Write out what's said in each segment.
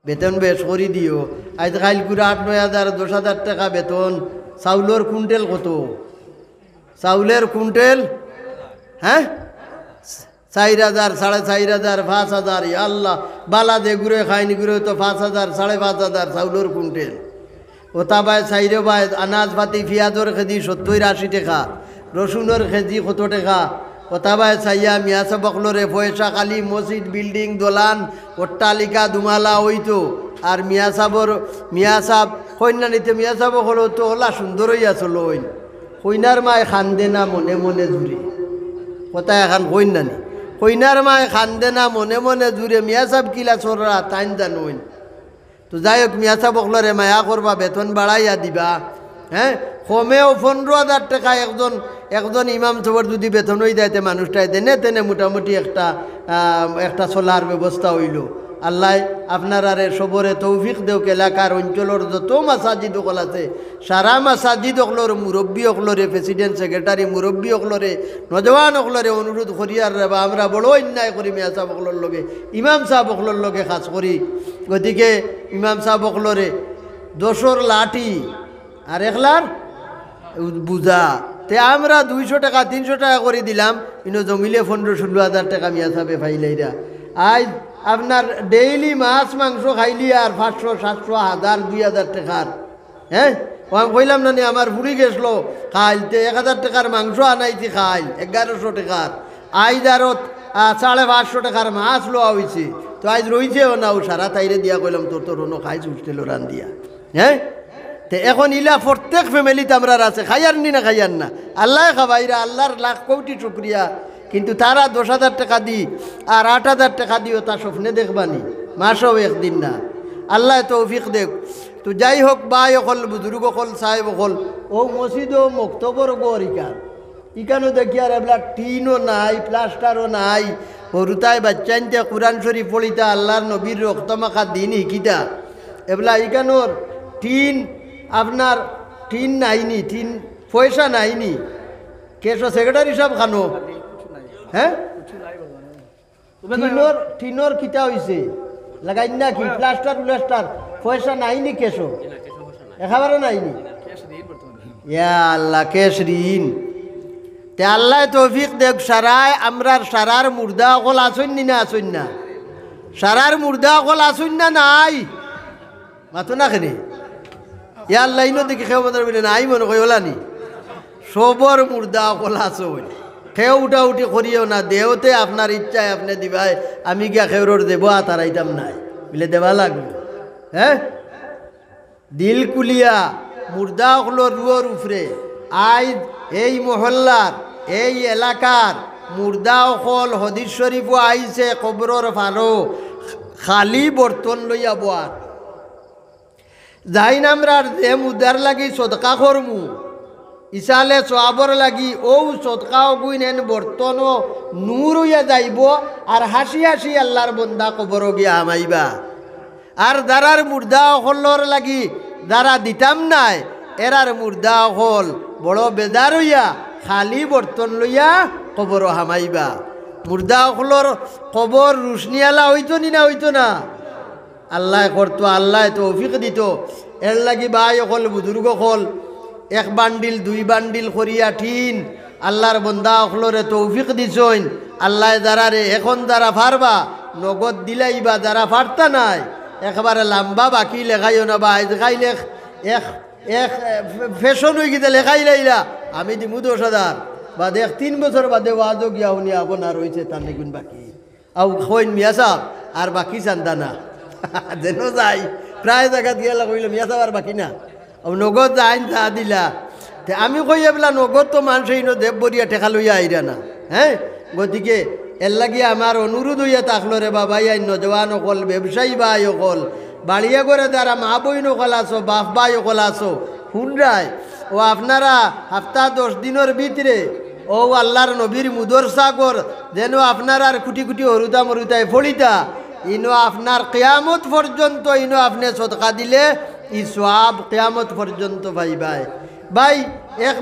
বেতন বেশ করে দিও। আজ খাইল করে 8-9 হাজার 10,000 টাকা বেতন। চাউলের কুইন্টেল কত? চাউলের কুইন্টেল হ্যাঁ 4,000 4,500 5,000। আল্লাহ বালা দে ঘুরে খাইনি ঘুরে তো 5,000 5,500 চাউলের কুইন্টেল। ওটা বাই চাইরে বাই আনাজ পাতি পেঁয়াজের কেজি 70-80 টাকা, রসুনের কেজি কত টাকা। ওটা বাই চাইয়া মিয়া সাবকলরে পয়সা খালি মসজিদ বিল্ডিং দোলান অট্টালিকা দুমালা হইতো। আর মিয়া সাব কন্যা নিতে মিয়া সাব হলো তো ওলা সুন্দর হইয়া চলো হইন। কইনার মায় খান্দে না মনে মনে জুড়ে, কোথায় এখন কইনা নি কইনার মায় খান্দে না মনে মনে জুড়ে। মিয়া সাব কিলা চোররা তাইন জানুন। তো যাই হোক মিয়া সাব বকলরে মায়া করবা, বেতন বাড়াইয়া দিবা। হ্যাঁ কমেও 15,000 টাকা একজন ইমাম সাহেবের যদি বেতন হয়ে যাইতে মানুষটাই দেনে তেনে মোটামুটি একটা চলার ব্যবস্থা হইল। আল্লাহ আপনার আরে সবরে তৌফিক দেওক। এলাকার অঞ্চলের যত মাসাজিদ অকল আছে সারা মাসাজিদ অকলর মুরব্বী অকলরে, প্রেসিডেন্ট সেক্রেটারি মুরব্বী অকলরে, নজওয়ান অকলরে অনুরোধ করি আর আমরা বড় অন্যায় করি মিয়া সাহেব অকলর লগে, ইমাম সাহেব অকলর লগে খাস করি। গতিকে ইমাম সাহেব অকলরে 10 লাঠি আর 1 লাখ বুঝা তে আমরা 200 টাকা 300 টাকা করে দিলাম। ইনো জমিলে 15-16 হাজার টাকা মিয়া সাহেবে ফাইলাইরা। আজ আপনার ডেইলি মাছ মাংস খাইলি আর 500 700 1000 2000 টাকার। হ্যাঁ আমি কইলাম না আমার বুড়ি গেছিল খাইলতে 1000 টাকার মাংস আনাইছি খাইল 1100 টাকার। আজ আরও 550 টাকার মাছ লোয়া হয়েছে। তো আজ রইছেও না ও সারা তাইরে দিয়া কইলাম তোর অন্য খাইছ হোস্টেল রান দিয়া। হ্যাঁ তো এখন ইলা প্রত্যেক ফ্যামিলিতে আমরা আছে, খাইয়ার নি না খাইয়ার না আল্লাহ খাবাইরা, আল্লাহর লাখ কোটি শুক্রিয়া। কিন্তু তারা 10,000 টাকা দি আর 8,000 টাকা দিও তা স্বপ্নে দেখবানি, মাসও একদিন না। আল্লাহ তৌফিক দেখ। তো যাই হোক বাই অকল বুজুর্গ অকল সাহেব অকল ও মসজিদ ও মক্তবর গর ইকানো দেখি আর এগুলা টিনও নাই প্লাস্টারও নাই। হরুতায় বাচ্চাইনতে কোরআন শরীফ পড়িতা আল্লাহর নবীর রক্তমাখা দিন শিকিতা এগুলা ইকানোর টিন আপনার টিন নাইনি, টিন পয়সা নাইনি। কেশো সেক্রেটারি সব খানো হ্যাঁ টিনর কিতা হয়েছে লাগাই না কি প্লাস্টার পয়সা নাইনি কেশো একেবারে নাইনি। ইয়া আল্লাহ কেশ ঋণ তে আল্লাহ তৌফিক দেখ। সারায় আমরার সারার মুর্দা অকল আসুন নি না আসুন না? সারার মুর্দা অকল আসুন না নাই মাতো না খেনে ইয়া আল্লাহ ইনো দেখি খেয়ে মনে বলে নাই মনে কই ওলানি সবর মুর্দা অকল আসুন। খেয়ে উঠা উঠি করিও না, দেহতে আপনার ইচ্ছায় আপনি দিবাই। আমি গিয়া খেউরর দেব তারাইতাম নাই বলে দেবা লাগবে। হ্যাঁ দিল কুলিয়া মুর্দা অকলর রুয়োর উফরে আজ এই মহল্লার এই এলাকার মুর্দা অকল হদিস শরীফও আইছে কবরর ফারো খালি বর্তন লইয়া বোয়ার যাই নামরার যে মুদার লাগি সদকা করমু ইসালে সোয়াবর লাগি ও সদকাও গুইন এন বর্তনও নূর হইয়া যাইব আর হাসি হাসি আল্লাহর বন্দা কবর গিয়া আমাইবা। আর যারার মুর্দা অকলর লাগি যারা দিতাম নাই এরার মুর্দা অকল বড় বেজার হইয়া খালি বর্তন লইয়া কবর হামাইবা। মুর্দা অকলর কবর রুশনিয়ালা হইতো নি না হইতো না? আল্লাহ করতো, আল্লাহ তৌফিক দিত। এর লাগি ভাই অকল বুজুর্গ অকল 1 বান্ডিল 2 বান্ডিল করিয়া ঠিন আল্লাহর বন্দা অকলরে তৌফিক দিছইন। আল্লাহ যারারে এখন যারা ফারবা নগদ দিলাইবা, যারা ফারতা নাই একেবারে লম্বা বাকি লেখাইও না। বা খাইলে এক ফ্যাশন হয়ে গেছে লেখাই লাইলা আমি দিমু 10,000 বা দেখ 3 বছর বাদে ওয়াজও গিয়া উনি আপনার রয়েছে তার নিগুণ বাকি আও খইন মিয়া সাহেব আর বাকি চান্দা না যেন যাই প্রায় জায়গা দিয়ে কইল মিয়া সাহেব আর বাকি না নগদ যাইন তা দিলা। আমি কই এবলা নগদ তো মানুষ দেব বরিয়া টেকা লইয়া আইরা না। হ্যাঁ গতিকে এর লাগি আমার অনুরোধ হইয়া থাকলো রে বাবা আই নজওয়ান অকল ব্যবসায়ী ভাই অকল বাড়িয়া করে যারা মা বইন অকল আসো বাপ ভাই অকল আসো শুনরায় ও আপনারা সপ্তাহ 10 দিনের ভিতরে ও আল্লাহর নবীর মুদর সাগর যেন আপনার আর কুটি কুটি হরুতা মরুতায় ফলিতা ইনো আপনার কিয়ামত পর্যন্ত ইনো আপনি সদকা দিলে ই সওয়াব কিয়ামত পর্যন্ত ভাই ভাই ভাই 1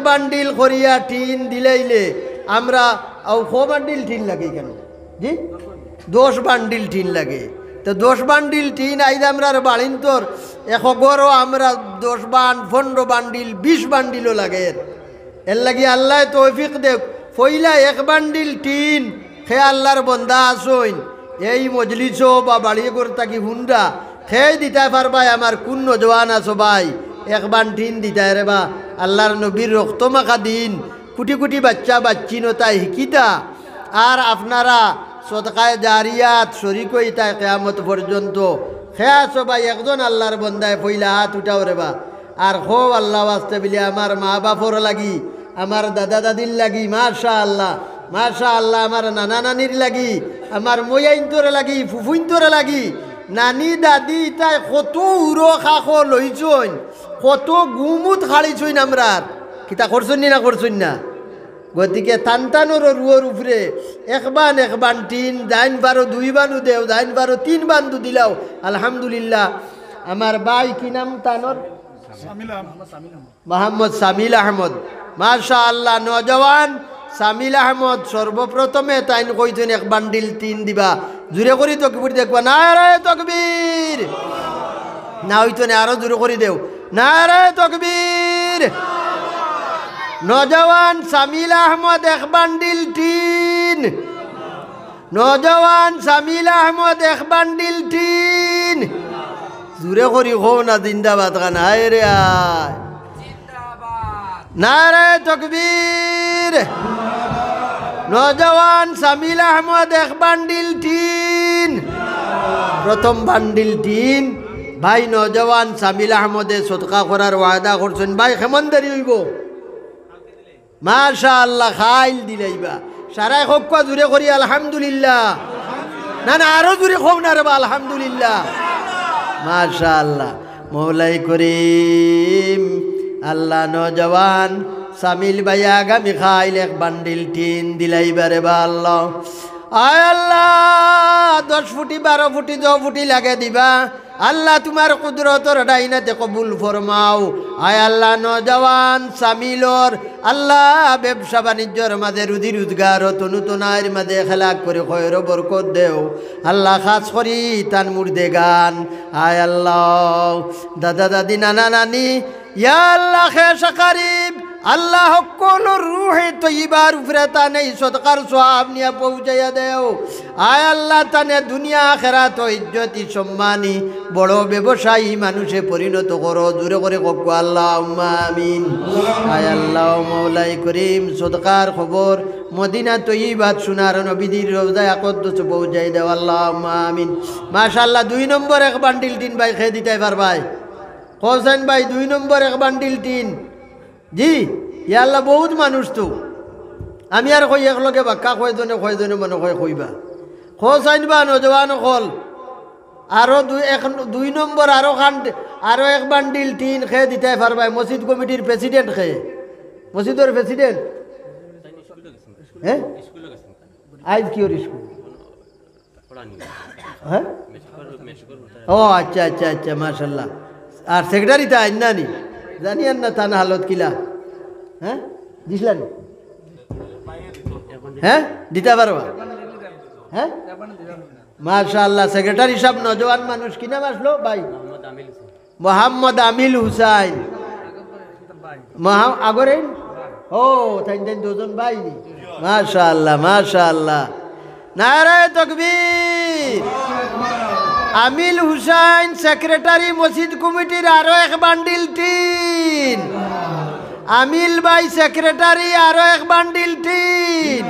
বান্ডিল করিয়া টিন দিলাইলে আমরা ও 4 বান্ডিল টিন লাগে কেন জি 10 বান্ডিল টিন লাগে। তো 10 বান্ডিল টিন আইজ আমরা বাড়িন্তর একগরও আমরা 10 15 বান্ডিল 20 বান্ডিলও লাগে এর লাগি আল্লাহ তৌফিক দেখ ফইলা 1 বান্ডিল টিন খে আল্লাহর বন্দা আসইন এই মজলিস বা বাড়ি করে থাকি হুন্ডা খেয়ে দিতে পারবাই আমার কোন নজওয়ান আছো ভাই 1 বান্ডিল দিতে রে বা আল্লাহর নবীর রক্ত মাখা দিন কোটি কোটি বাচ্চা বাচ্চি নতাই শিকিতা আর আপনারা সদকায়ে জারিয়াত শরীক হইতা কিয়ামত পর্যন্ত খেয়া সবাই একজন আল্লাহর বন্দায় পইলা হাত উঠাও রে বা আর খো আল্লাহ ওয়াস্তে বিলি আমার মা বাপর লাগি আমার দাদা দাদির লাগি মাশাআল্লাহ মাশাআল্লাহ আমার নানা নানির লাগি আমার ময়াইন্তর লাগি ফুফুইন্তর লাগি নানি দাদি তাই কত উড়ো খাখো লইছইন কত গুমুত খাড়িছইন আমরা কিতা করছুন না করছুন না গতিকে টানটানোর রুয়োর উপরে 1 বান টিন 2 বানু দেও 3 বান্দু দিলাও আলহামদুলিল্লাহ আমার ভাই কি নাম তানোর মোহাম্মদ সামিল আহমদ মাশাআল্লাহ নওজওয়ান সামিল আহমদ সর্বপ্রথমে তাইন কইছেন 1 বান্ডিল টিন দিবা জুরে করি তকবীর দেখবা নারায়ে তাকবীর না হইতো না আরো জুরে করি দেও নারায়ে তাকবীর নওজওয়ান সামিল আহমদ 1 বান্ডিল টিন নওজওয়ান সামিল আহমদ 1 বান্ডিল টিন জুরে করি হো না জিন্দাবাদ গান হায় রে আয় নারায়ে তাকবীর নওজওয়ান সামিল আহমদ 1 বান্ডিল টিন প্রথম বান্ডিল টিন ভাই নওজওয়ান সামিল আহমদে সদকা করার ওয়াদা করছেন ভাই কেমন দেরি হইব মাশাআল্লাহ খাইল দিলাইবা সারাই হক জুরে করি আলহামদুলিল্লাহ না না আরো জুরে হোক না রে বা আলহামদুলিল্লাহ মাশাআল্লাহ মওলাই করিম আল্লাহ নওজওয়ান সামিল ভাই আগামী খাইল 1 বান্ডিল টিন দিলাইবা রে বা আল্লাহ আয় আল্লাহ 10 ফুটি 12 ফুটি 10 ফুটি লাগে দিবা আল্লাহ তোমার কুদরতর ডাইনাতে কবুল ফরমাও আয় আল্লাহ নওজওয়ান সামিলর আল্লাহ ব্যবসা বাণিজ্যর মাঝে রুজি রোজগার তনুতনার মাঝে খেলাক করে খয়র বরকত দেও আল্লাহ খাস করি তান মুর্দে গান আয় আল্লাহ দাদা দাদি নানা নানি ইয়া আল্লাহ খেশা করিব আল্লাহ সকলের রুহে তৈবার উপরে তানে সদকার সওয়াব নিয়ে পৌঁছাইয়া দেও আয় আল্লাহ তানে দুনিয়া আখিরাত ইজ্জতি সম্মানী বড় ব্যবসায়ী মানুষে পরিণত করো জোরে করে কক আল্লাহুম্মা আমিন আয় আল্লাহ মওলাই করিম সদকার খবর মদিনা তৈবাত সোনার নবীর রওজায় আকদ্দুস পৌঁছাই দেও আল্লাহুম্মা আমিন মাশাআল্লাহ 2 নম্বর 1 বান্ডিল টিন ভাই খেয়ে দিতে পারবাই হোসেন ভাই 2 নম্বর 1 বান্ডিল টিন জি ইয়া আল্লাহ বহুত মানুষ তো আমি আর কই একলগে বাক্কা কয়জনে মনে কইবা হোসাইন বা নজওয়ান হল আরো 2 নম্বর আরো 1 বান্ডিল টিন খেয়ে দিতে পারবাই মসজিদ কমিটির প্রেসিডেন্ট খেয়ে মসজিদের প্রেসিডেন্ট হ্যাঁ আজ কি ওর স্কুল হ্যাঁ ও আচ্ছা আচ্ছা আচ্ছা মাশাআল্লাহ আর সেক্রেটারি তা আইনানি জানিয়েন না তান হালত কিলা হ্যাঁ দিছিলেন হ্যাঁ দিতে পারবা হ্যাঁ মাশাআল্লাহ সেক্রেটারি সাহেব নজওয়ান মানুষ কি নাম আসলো ভাই মোহাম্মদ আমিল হুসাইন আগরে ও তাই দুজন ভাই নি মাশাআল্লাহ মাশাআল্লাহ নারায়ে তাকবীর আমিল হুসাইন সেক্রেটারি মসজিদ কমিটির আরো 1 বান্ডিল টিন আমিল ভাই সেক্রেটারি আরো 1 বান্ডিল টিন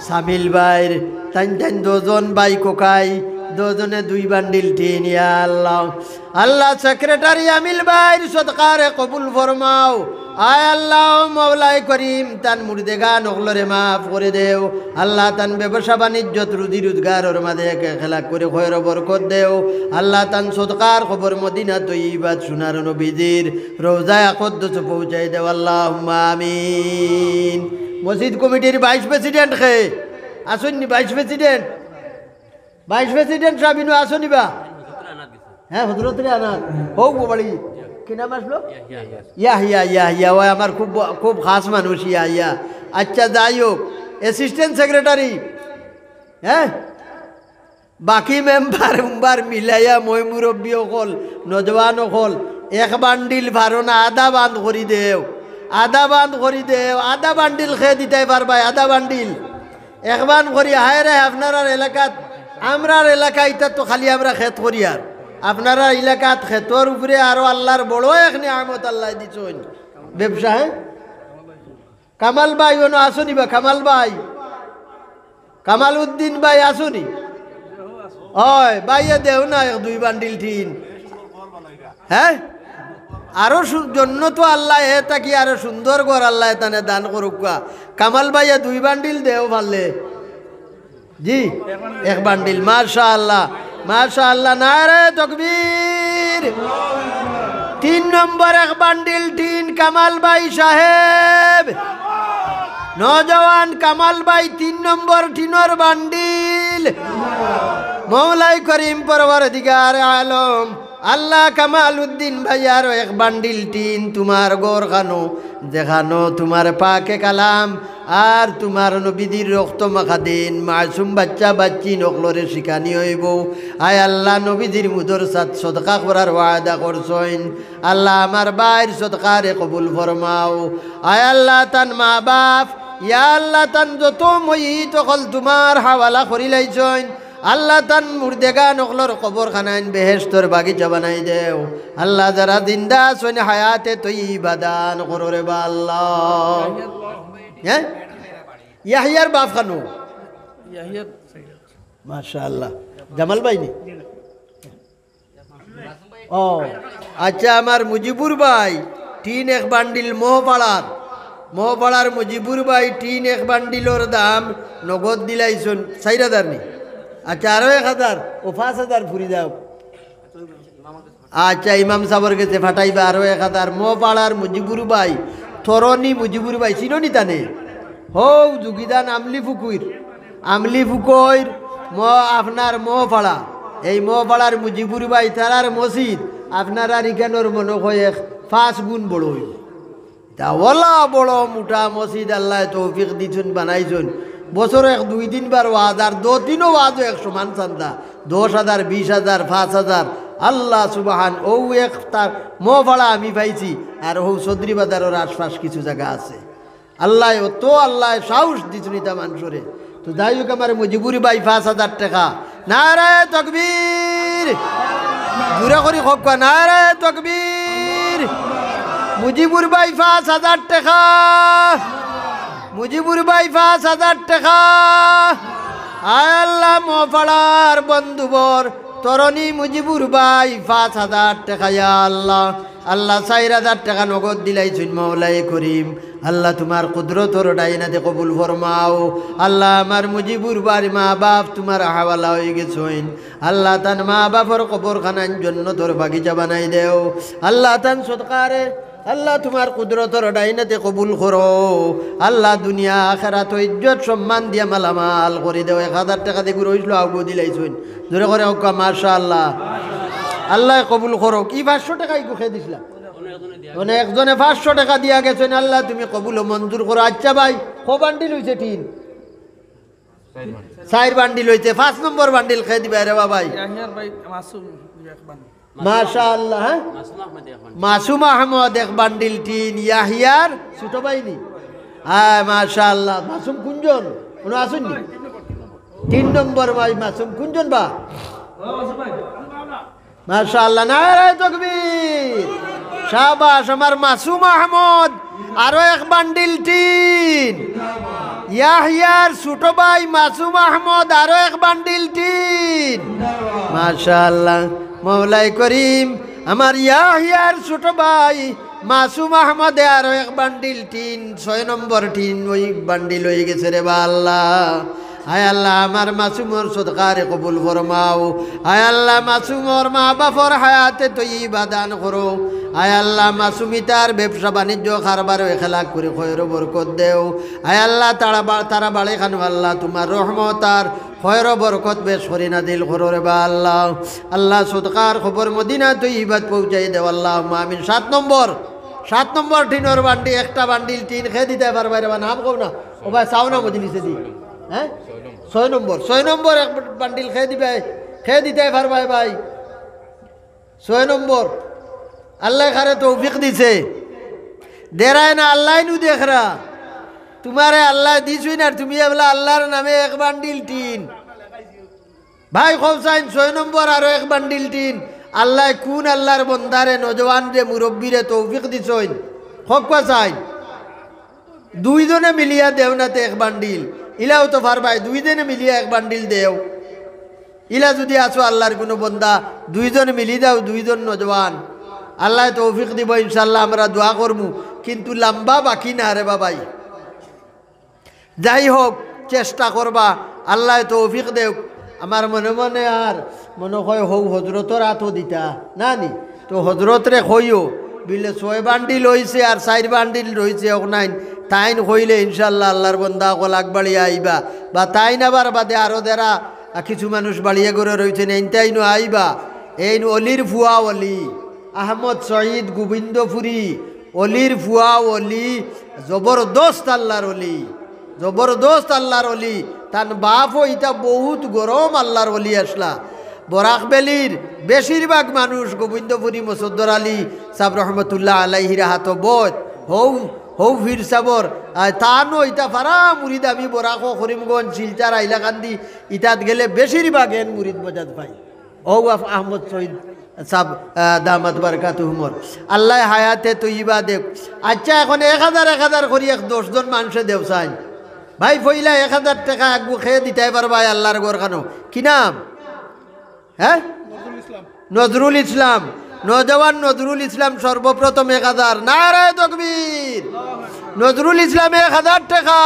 সামিল ভাইয়ের তাই দুজন ভাই কোকাই দুজনে 2 বান্ডিল টিন ইয়া আল্লাহ আল্লাহ সেক্রেটারি আমিল ভাইয়ের সদকারে কবুল ফরমাও আয় আল্লাহ মওলাই করিম তান মুর্দেগা নগলরে মাফ করে দেও আল্লাহ তান ব্যবসা বাণিজ্য রুজি রোজগারের মাঝে খেলা করে খয়র বরকত দেও আল্লাহ তান সদকার খবর মদিনা তৈবাত সোনার নবীজির রওজায় আকদ্দুস পৌঁছাই দেও আল্লাহুম্মা আমিন মসজিদ কমিটির 22 প্রেসিডেন্ট খে আসুননি 22 প্রেসিডেন্ট সাবিনু আসুনি বা হ্যাঁ হযরতরে আনাত হোক বাড়ি কি নাম আসলো ইয়া ওই আমার খুব খাস মানুষ ইয়া আচ্ছা যাই হোক অ্যাসিস্ট্যান্ট সেক্রেটারি হ্যাঁ বাকি মেম্বার মিলাইয়া মই মুরব্বী অকল নজওয়ান অকল এক বান্ডিল ভারো না আধা বান্ধ করি দেও আধা বান্ধ করি দেও আধা বান্ডিল খেয়ে দিতে পারবাই আধা বান্ডিল এক বান করি হায় রে আপনার এলাকাত আমরার এলাকা এটা তো খালি আমরা খেত করি আর আপনারা এলাকাত খেতর উপরে আরো আল্লাহর বড় এক নিয়ামত আল্লাহ দিছেন ব্যবসা হ্যাঁ কামাল ভাই ওনো আসুনি বা কামাল ভাই কামাল উদ্দিন ভাই আসুনি হয় ভাইয়া দেও না এক দুই বান্ডিল টিন হ্যাঁ আরো জন্য তো আল্লাহ এ তাকি আরো সুন্দর ঘর আল্লাহ তানে দান করুক কামাল ভাইয়া দুই বান্ডিল দেও পারলে জি এক বান্ডিল মাশা আল্লাহ নারে তাকবীর 3 নম্বর এক বান্ডিল টিন কামাল ভাই সাহেব নওজওয়ান কামাল ভাই 3 নম্বর টিনর বান্ডিল মৌলাই করিম পরওয়ারদিগার আলম আল্লাহ কামাল উদ্দিন ভাই আরো এক বান্ডিল টিন তোমার গোর খানো দেখানো তোমার পাকে কালাম আর তোমার নবীদের রক্ত মাখা দিন মাসুম বাচ্চা বাচ্চি নকলরে শিখানি হইব আয় আল্লাহ নবীদের মুদর সাথ সদকা করার ওয়াদা করছেন আল্লাহ আমার বাইর সদকারে কবুল ফরমাও আয় আল্লাহ তান মা বাপ ইয়া আল্লাহ তান যত মই তকল তোমার হাওয়ালা করি লাইছেন আল্লাহ তান মুর্দেগা নকলর কবর খানাইন বেহেশতর বাগিচা বানাই দেও আল্লাহ যারা জিন্দা আছেন হায়াতে তৈবা দান করো রে বা আল্লাহ হ্যাঁ ইয়াহিয়ার বাপ খানু মাশাআল্লাহ জামাল ভাই নি ও আচ্ছা আমার মুজিবুর ভাই টিন এক বান্ডিল মোহপাড়ার মুজিবুর ভাই টিন এক বান্ডিলর দাম নগদ দিলাইছুন 4000 নি আচ্ছা আরো 1000 ও 5000 ফুরি দাও আচ্ছা ইমাম সাবর কাছে ফাটাইবা আরো 1000 মোহপাড়ার মুজিবুর ভাই থরনি মুজিবুর ভাই চিনোনি তানে হৌ যুগিদান আমলি ফুকইর আপনার মোহপাড়া এই মোহপাড়ার মুজিবুর ভাই তারার মসজিদ আপনার আর ইখানোর মনে হয় 5 গুণ বড় হইল তা ওলা বড় মোটা মসজিদ আল্লাহ তৌফিক দিছুন বানাইছুন বছরে 2-3 বার ওয়াজ আর 2-3 ওয়াজ এক সমান চান্দা 10,000 20,000 5,000 আল্লাহ সুবহান ও এক তার মোহপাড়া আমি পাইছি আর ও চৌধুরী বাজারের আশপাশ কিছু জায়গা আছে আল্লাহ তো আল্লাহ সাহস দিছুন তা মানুষরে তো যাই হোক আমার মুজিবুরি ভাই 5,000 টাকা নারায়ে তাকবীর জোরে করে হোক নারায়ে তাকবীর মুজিবুর ভাই 5,000 টাকা মুজিবুর ভাই 5,000 টাকা আয় আল্লাহ মোহপাড়ার বন্ধুবর তরণী মুজিবুর ভাই 5,000 টাকা ইয়া আল্লাহ আল্লাহ 4,000 টাকা নগদ দিলাইছুন মৌলাই করিম আল্লাহ তোমার কুদরতর ডাইনাতে কবুল ফরমাও আল্লাহ আমার মুজিবুর বাড়ি মা বাপ তোমার হাওয়ালা হয়ে গেছেন আল্লাহ তান মা বাপর কবর খানার জন্য তোর বাগিচা বানাই দেও আল্লাহ তান সদকারে আল্লাহ তোমার কুদরতর ডাইনাতে কবুল করো আল্লাহ দুনিয়া আখিরাত ইজ্জত সম্মান দিয়া মালামাল করে দেও 1000 টাকা দিয়ে ঘুরে হইছিল আউগো দিলাইছুন জোরে করে হোক মাশাআল্লাহ আল্লাহ কবুল করো কি 500 টাকা ইগো খেয়ে দিছিলাম অনেক একজনে 500 টাকা দিয়া গেছেন আল্লাহ তুমি কবুল ও মঞ্জুর করো আচ্ছা ভাই ক বান্ডিল হইছে টিন 4 বান্ডিল হইছে 5 নম্বর বান্ডিল খেয়ে দিবা রে ভাই ভাই মাসুম মাশাআল্লাহ হ্যাঁ মাসুম আহমদ এক বান্ডিল টিন ইয়াহিয়ার ছোট ভাই নি হ্যাঁ মাশাআল্লাহ মাসুম কুঞ্জন উনি আসুননি 3 নম্বর ভাই মাসুম কুঞ্জন বা মাশাআল্লাহ নারায়ে তাকবীর শাবাশ আমার মাসুম আহমদ আরো এক বান্ডিল টিন ইয়াহিয়ার ছোট ভাই মাসুম আহমদ আরো এক বান্ডিল টিন মাশাআল্লাহ মৌলাই করিম আমার ইয়াহিয়ার ছোট ভাই মাসুম আহমদ আরো এক বান্ডিল টিন 6 নম্বর টিন ওই বান্ডিল হয়ে গেছে রে বা আল্লাহ আয় আল্লাহ আমার মাসুমর সদকারে কবুল ফরমাও আয় আল্লাহ মাসুমর মা বাপর হায়াতে তৈবা দান করো আয় আল্লাহ মাসুমিতার ব্যবসা বাণিজ্য কারবার এখলাক করে খয়র বরকত দেও আয় আল্লাহ তারা বাড়ি খানো আল্লাহ তোমার রহমত আর খয়র বরকত বেশ করি না দিল করো রে বা আল্লাহ আল্লাহ সদকার খবর মদিনা তৈবাত পৌঁছাই দেও আল্লাহ আমিন 7 নম্বর টিনের বান্ডি একটা বান্ডিল টিন খেয়ে দিতে পারবে রে বা নাম কও না ও ভাই চাও না মজলিসে দি হ্যাঁ 6 নম্বর এক বান্ডিল খেয়ে দিতে পারবাই ভাই 6 নম্বর আল্লাহ খারে তৌফিক দিছে দেরায় না আল্লাহ নু দেখরা তোমারে আল্লাহ দিছুই না তুমি বলে আল্লাহর নামে এক বান্ডিল টিন ভাই খুব চাইন 6 নম্বর আরো এক বান্ডিল টিন আল্লাহ কোন আল্লাহর বন্দারে নজওয়ান রে মুরব্বীরে তৌফিক দিছইন হকবা চাই দুইজনে মিলিয়া দেও না তো এক বান্ডিল ইলাও তো পারবাই দুইজনে মিলিয়া এক বান্ডিল দেও ইলা যদি আছো আল্লাহর কোনো বন্দা দুইজন মিলি দাও দুইজন নজওয়ান আল্লাহ তৌফিক দিব ইনশাল্লাহ আমরা দোয়া করবো কিন্তু লম্বা বাকি না রে বাবাই যাই হোক চেষ্টা করবা আল্লাহ তৌফিক দেও আমার মনে মনে আর মনে হয় হৌ হজরতর হাতও দিতা না নি তো হজরত রে কইও বিলে 6 বান্ডিল হয়েছে আর 4 বান্ডিল রয়েছে নাই তাইন কইলে ইনশাল্লাহ আল্লাহর বন্দা কলাক বাড়িয়ে আইবা বা তাইন আবার বাদে আরো দেরা কিছু মানুষ বাড়িয়ে করে রয়েছেন এইটাইনো আইবা এই অলির ফুয়া অলি আহমদ শহীদ গোবিন্দপুরী অলির ফুয়া অলি জবরদস্ত আল্লাহর অলি জবরদস্ত আল্লাহর অলি তার বাপও এটা বহুত গরম আল্লাহর অলি আসলা বরাকবেলির বেশিরভাগ মানুষ গোবিন্দপুরী মসদ্দর আলী সাব রহমতুল্লাহ আলাইহির হাত বোধ হৌ ফির সাবর তানো ইটা ফারা মুরিদ আমি বরাকো করিমগঞ্জ শিলচার আইলাকান্দি ইটাত গেলে বেশিরভাগ এন মুরিদ মজাদ পাই হৌ আহমদ শহীদ সাব দামাত বারকাতুহুমর আল্লাহ হায়াতে তৈবা দেব আচ্ছা এখন 1000 করি 10 জন মানুষে দেব চাই ভাই ফইলা 1000 টাকা আগু খেয়ে দিতে পারবা আল্লাহর গোর খানো কি নাম হ্যাঁ নজরুল ইসলাম নজওয়ান নজরুল ইসলাম সর্বপ্রথম 1000 নারায়ে তাকবীর নজরুল ইসলাম 1000 টাকা